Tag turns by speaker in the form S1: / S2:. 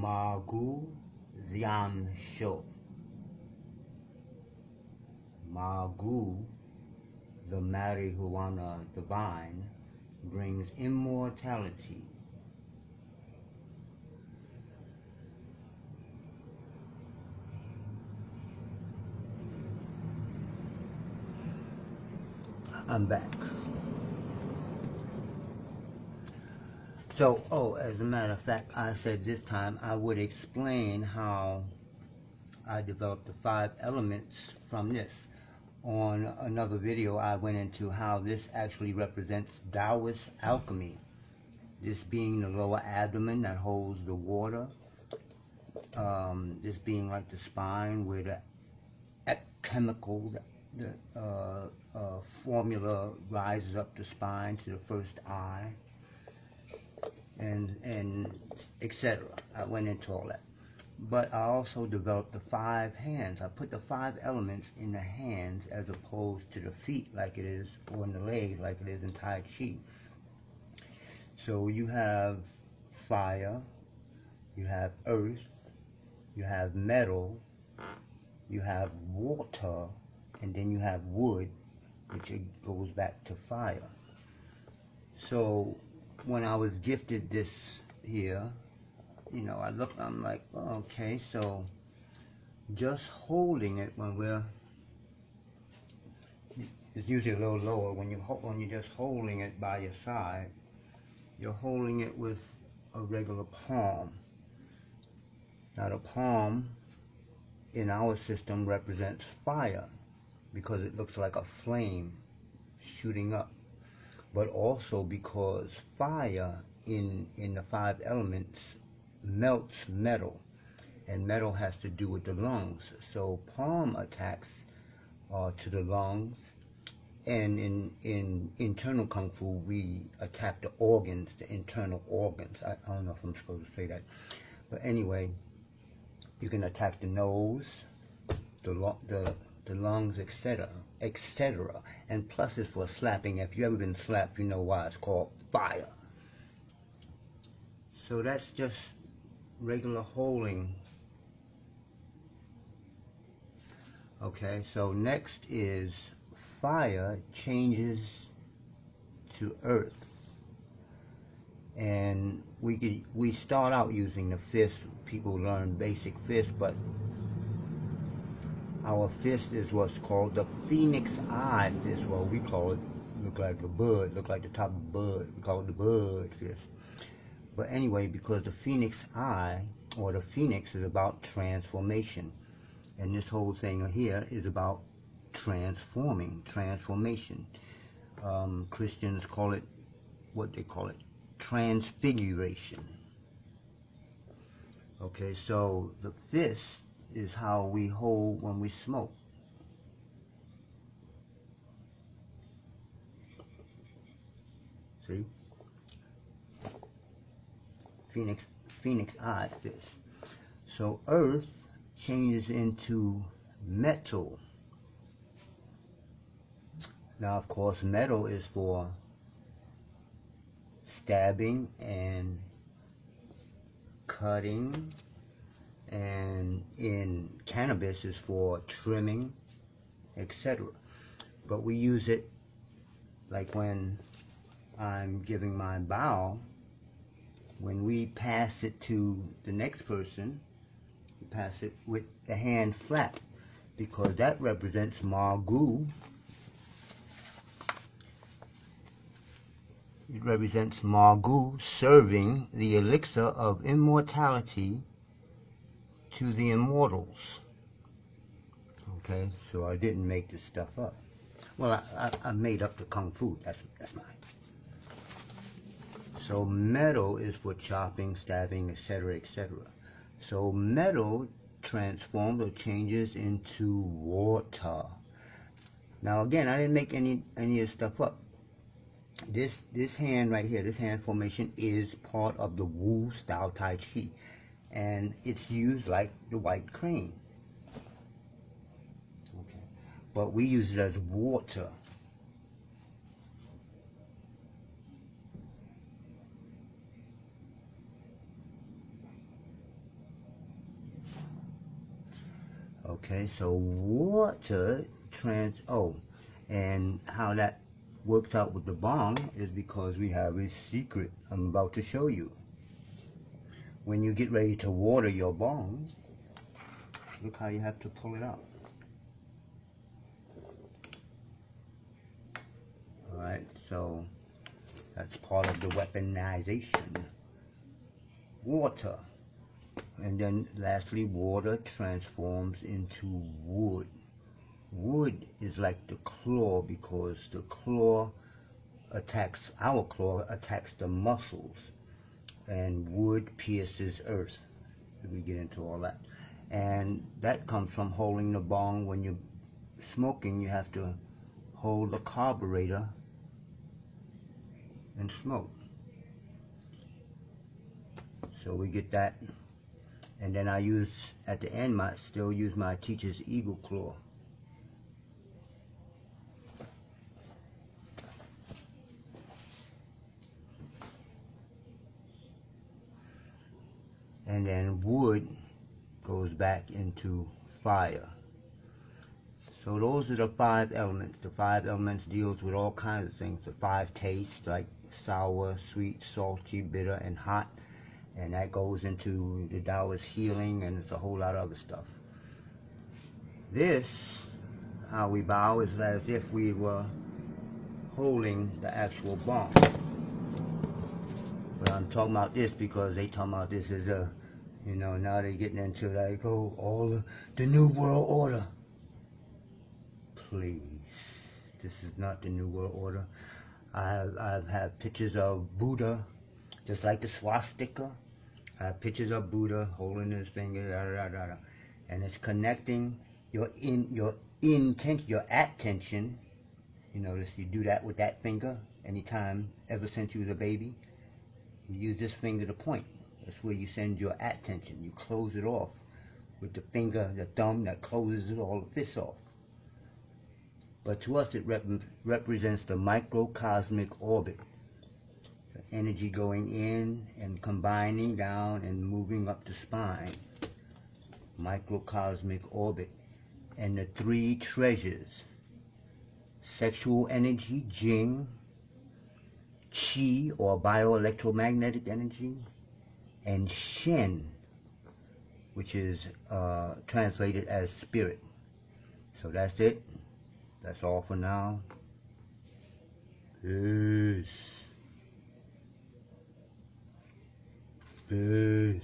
S1: Magu Zian Sho. Magu, the marijuana divine, brings immortality. I'm back. So, as a matter of fact, I said this time I would explain how I developed the 5 elements from this. On another video, I went into how this actually represents Taoist alchemy. This being the lower abdomen that holds the water. This being like the spine where the chemical, the formula rises up the spine to the first eye. And etc. I went into all that. But I also developed the 5 hands. I put the 5 elements in the hands as opposed to the feet like it is, or in the legs like it is in Tai Chi. So you have fire, you have earth, you have metal, you have water, and then you have wood, which it goes back to fire. So when I was gifted this here, you know, I'm like, oh, okay, so just holding it it's usually a little lower, when you're just holding it by your side, you're holding it with a regular palm. Now the palm in our system represents fire because it looks like a flame shooting up, but also because fire in the 5 elements melts metal, and metal has to do with the lungs. So palm attacks to the lungs, and in internal Kung Fu we attack the organs, the internal organs. I don't know if I'm supposed to say that, but anyway, you can attack the nose, the lungs, etc., etc. And plus it's for slapping. If you ever been slapped, you know why it's called fire. So that's just regular holding. Okay, so next is fire changes to earth, and we start out using the fist. People learn basic fist, but our fist is what's called the phoenix eye fist. Well, we call it, look like a bud, look like the top of a bud. We call it the bud fist. But anyway, because the phoenix eye, or the phoenix, is about transformation. And this whole thing here is about transformation. Christians call it, what they call it, transfiguration. Okay, so the fist is how we hold when we smoke. See? Phoenix eye fist. So earth changes into metal. Now, of course, metal is for stabbing and cutting, and in cannabis is for trimming, etc. But we use it like when I'm giving my bow. When we pass it to the next person, we pass it with the hand flat, because that represents Magu. It represents Magu serving the elixir of immortality to the immortals. Okay, so I didn't make this stuff up. Well, I made up the Kung Fu. That's mine. So metal is for chopping, stabbing, etc., etc. So metal transforms or changes into water. Now again, I didn't make any of this stuff up. This hand right here, this hand formation is part of the Wu style Tai Chi, and it's used like the white crane. Okay, but we use it as water. Okay, so water and how that works out with the bong is because we have a secret I'm about to show you. When you get ready to water your bong, look how you have to pull it out. Alright, so that's part of the weaponization. Water. And then lastly, water transforms into wood. Wood is like the claw because the claw attacks, our claw attacks the muscles. And wood pierces earth. We get into all that. And that comes from holding the bong. When you're smoking, you have to hold the carburetor and smoke. So we get that. And then I use, at the end, still use my teacher's eagle claw. And then wood goes back into fire. So those are the 5 elements. The 5 elements deals with all kinds of things. The 5 tastes, like sour, sweet, salty, bitter, and hot. And that goes into the Taoist healing, and it's a whole lot of other stuff. This, how we bow, is as if we were holding the actual bong. But I'm talking about this because they talking about this as a, you know, now they're getting into like, oh, all the New World Order. Please, this is not the New World Order. I've had pictures of Buddha, just like the swastika. I have pictures of Buddha holding his finger, and it's connecting your intention, your attention. You notice you do that with that finger anytime, ever since you was a baby. You use this finger to point. That's where you send your attention. You close it off with the finger, the thumb that closes all the fists off. But to us, it represents the microcosmic orbit. The energy going in and combining down and moving up the spine. Microcosmic orbit. And the 3 treasures. Sexual energy, Jing. Qi, or bioelectromagnetic energy. And Shen, which is translated as spirit. So that's it. That's all for now. Peace. Peace.